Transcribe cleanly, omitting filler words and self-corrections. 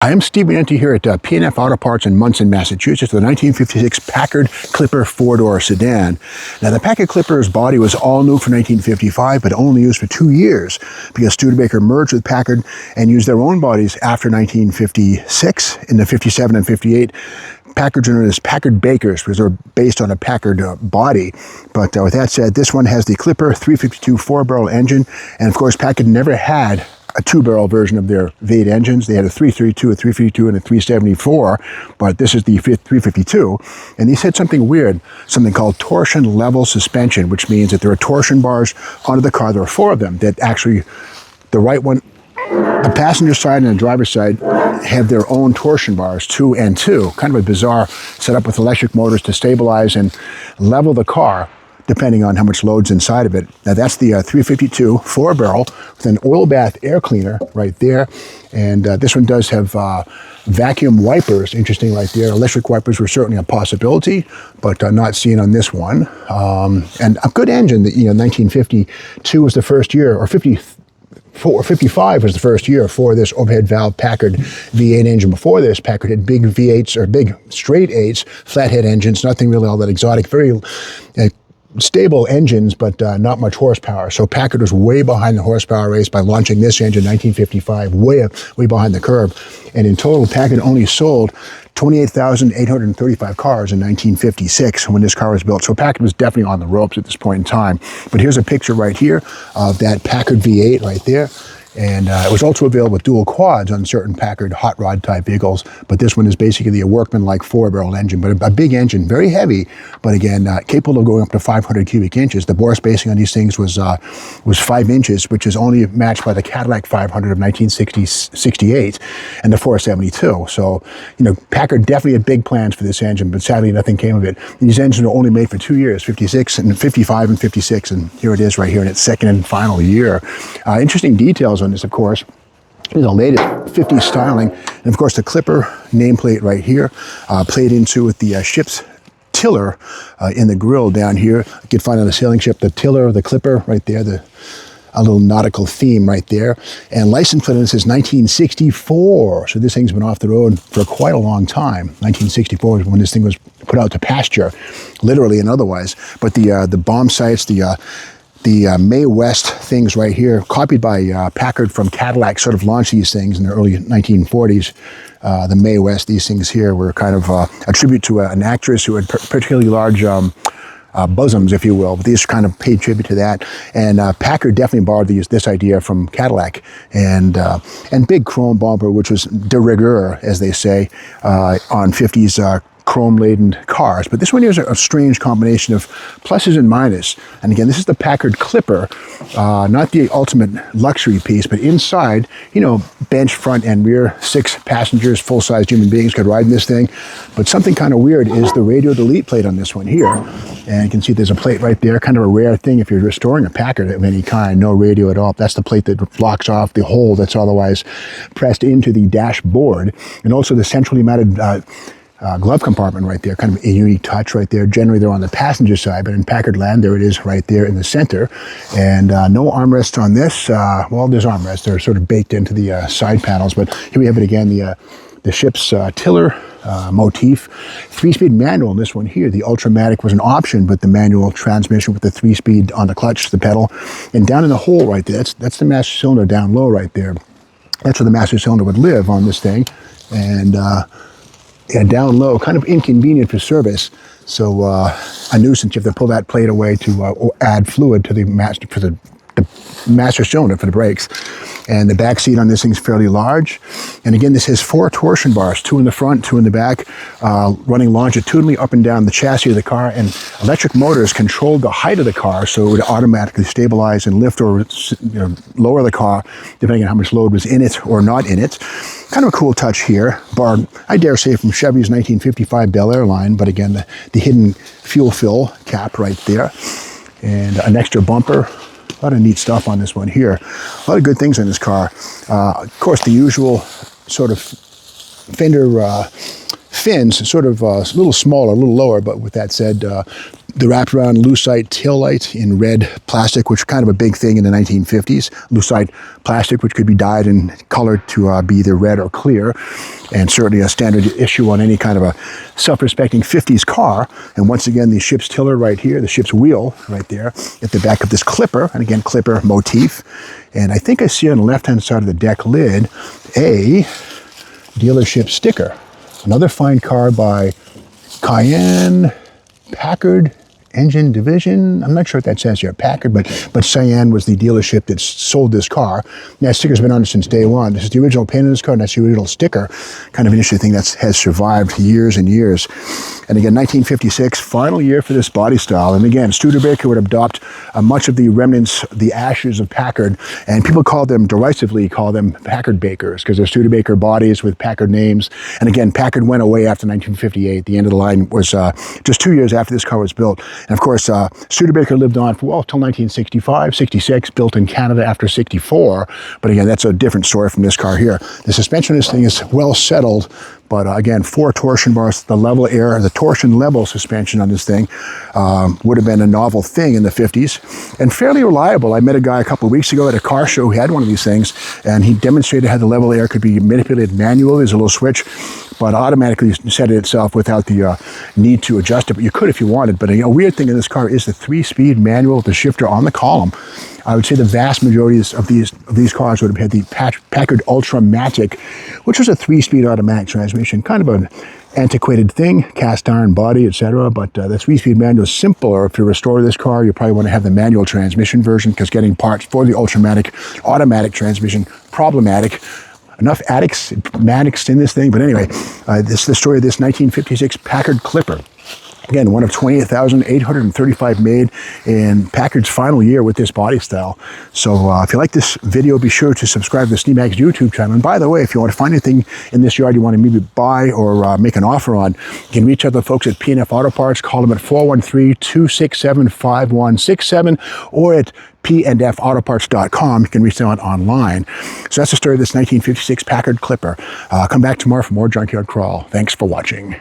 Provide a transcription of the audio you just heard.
I am Steve Manenti here at P&F Auto Parts in Munson, Massachusetts, with a 1956 Packard Clipper four-door sedan. Now, the Packard Clipper's body was all new for 1955, but only used for 2 years because Studebaker merged with Packard and used their own bodies after 1956. In the 57 and 58, Packards are known as Packard Bakers because they're based on a Packard body. But with that said, this one has the Clipper 352 four-barrel engine, and of course, Packard never had a two-barrel version of their V8 engines. They had a 332, a 352, and a 374, but this is the 352. And these had something weird, something called torsion level suspension, which means that there are torsion bars onto the car. There are 4 of them that actually, the right one, the passenger side and the driver's side have their own torsion bars, 2 and 2. Kind of a bizarre setup with electric motors to stabilize and level the car, depending on how much load's inside of it. Now that's the 352 four-barrel with an oil bath air cleaner right there. And this one does have vacuum wipers, interesting right there. Electric wipers were certainly a possibility, but not seen on this one. And a good engine that, 1952 was the first year, or 55 was the first year for this overhead valve Packard V8 engine. Before this, Packard had big V8s, or big straight 8s, flathead engines, nothing really all that exotic, very stable engines, but not much horsepower. So Packard was way behind the horsepower race by launching this engine in 1955, way behind the curve. And in total, Packard only sold 28,835 cars in 1956 when this car was built. So Packard was definitely on the ropes at this point in time. But here's a picture right here of that Packard V8 right there. And it was also available with dual quads on certain Packard hot rod type vehicles, but this one is basically a workman-like four-barrel engine, but a big engine, very heavy, but again, capable of going up to 500 cubic inches. The bore spacing on these things was 5 inches, which is only matched by the Cadillac 500 of 1968 and the 472. So, Packard definitely had big plans for this engine, but sadly nothing came of it. These engines were only made for 2 years, 56 and 55 and 56, and here it is right here in its second and final year. Interesting details on this, of course. Is the latest 50s styling, and of course the Clipper nameplate right here, played into with the ship's tiller in the grill down here. You can find on a sailing ship the tiller, the Clipper right there, a little nautical theme right there. And license plate says 1964, so this thing's been off the road for quite a long time. 1964 is when this thing was put out to pasture, literally and otherwise. But the bomb sights, the May West things right here, copied by Packard from Cadillac, sort of launched these things in the early 1940s. The May West, these things here were kind of a tribute to an actress who had particularly large bosoms, if you will, but these kind of paid tribute to that. And Packard definitely borrowed this idea from Cadillac. And big chrome bumper, which was de rigueur, as they say, on 50s chrome-laden cars. But this one here is a strange combination of pluses and minuses. And again, this is the Packard Clipper, not the ultimate luxury piece, but inside, bench, front, and rear, 6 passengers, full-size human beings could ride in this thing. But something kind of weird is the radio delete plate on this one here. And you can see there's a plate right there, kind of a rare thing if you're restoring a Packard of any kind, no radio at all. That's the plate that blocks off the hole that's otherwise pressed into the dashboard. And also the centrally mounted glove compartment right there, kind of a unique touch right there. Generally, they're on the passenger side, but in Packard land, there it is right there in the center. And no armrests on this. Well, there's armrests. They're sort of baked into the side panels, but here we have it again, the ship's tiller motif. 3-speed manual in this one here. The Ultramatic was an option, but the manual transmission with the 3-speed on the clutch, the pedal. And down in the hole right there, that's the master cylinder down low right there. That's where the master cylinder would live on this thing. And down low, kind of inconvenient for service. So a nuisance. You have to pull that plate away to add fluid to the master cylinder for the brakes. And the back seat on this thing's fairly large. And again, this has 4 torsion bars, 2 in the front, 2 in the back, running longitudinally up and down the chassis of the car. And electric motors controlled the height of the car, so it would automatically stabilize and lift or lower the car, depending on how much load was in it or not in it. Kind of a cool touch here, borrowed, I dare say, from Chevy's 1955 Bel Air line, but again, the hidden fuel fill cap right there. And an extra bumper. A lot of neat stuff on this one here. A lot of good things on this car. Of course, the usual sort of fender fins, sort of a little smaller, a little lower, but with that said, The wraparound lucite tail light in red plastic, which was kind of a big thing in the 1950s. Lucite plastic, which could be dyed and colored to be either red or clear, and certainly a standard issue on any kind of a self-respecting 50s car. And once again, the ship's tiller right here, the ship's wheel right there at the back of this Clipper, and again, Clipper motif. And I think I see on the left-hand side of the deck lid a dealership sticker. Another fine car by Cayenne Packard Engine Division. I'm not sure what that says here, Packard, but Cayenne was the dealership that sold this car. And that sticker's been on it since day one. This is the original paint on this car, and that's the original sticker. Kind of an interesting thing that has survived years and years. And again, 1956, final year for this body style. And again, Studebaker would adopt much of the remnants, the ashes of Packard, and people derisively call them Packard bakers, because they're Studebaker bodies with Packard names. And again, Packard went away after 1958. The end of the line was just 2 years after this car was built. And of course, Studebaker lived on for, well, till 1965, 66, built in Canada after 64. But again, that's a different story from this car here. The suspension of this thing is well settled, but again, 4 torsion bars, the level air, the torsion level suspension on this thing would have been a novel thing in the 50s and fairly reliable. I met a guy a couple of weeks ago at a car show who had one of these things, and he demonstrated how the level air could be manipulated manually. There's a little switch, but automatically set it itself without the need to adjust it. But you could if you wanted. But a weird thing in this car is the 3-speed manual with the shifter on the column. I would say the vast majority of these cars would have had the Packard Ultramatic, which was a 3-speed automatic transmission, kind of an antiquated thing, cast iron body, etc. But the 3-speed manual is simpler. If you restore this car, you probably want to have the manual transmission version, because getting parts for the Ultramatic automatic transmission, problematic. Enough matics in this thing. But anyway, this is the story of this 1956 Packard Clipper. Again, one of 28,835 made in Packard's final year with this body style. So if you like this video, be sure to subscribe to the SneeMags YouTube channel. And by the way, if you want to find anything in this yard you want to maybe buy or make an offer on, you can reach out to the folks at P&F Auto Parts. Call them at 413-267-5167 or at pndfautoparts.com. You can reach them out online. So that's the story of this 1956 Packard Clipper. Come back tomorrow for more Junkyard Crawl. Thanks for watching.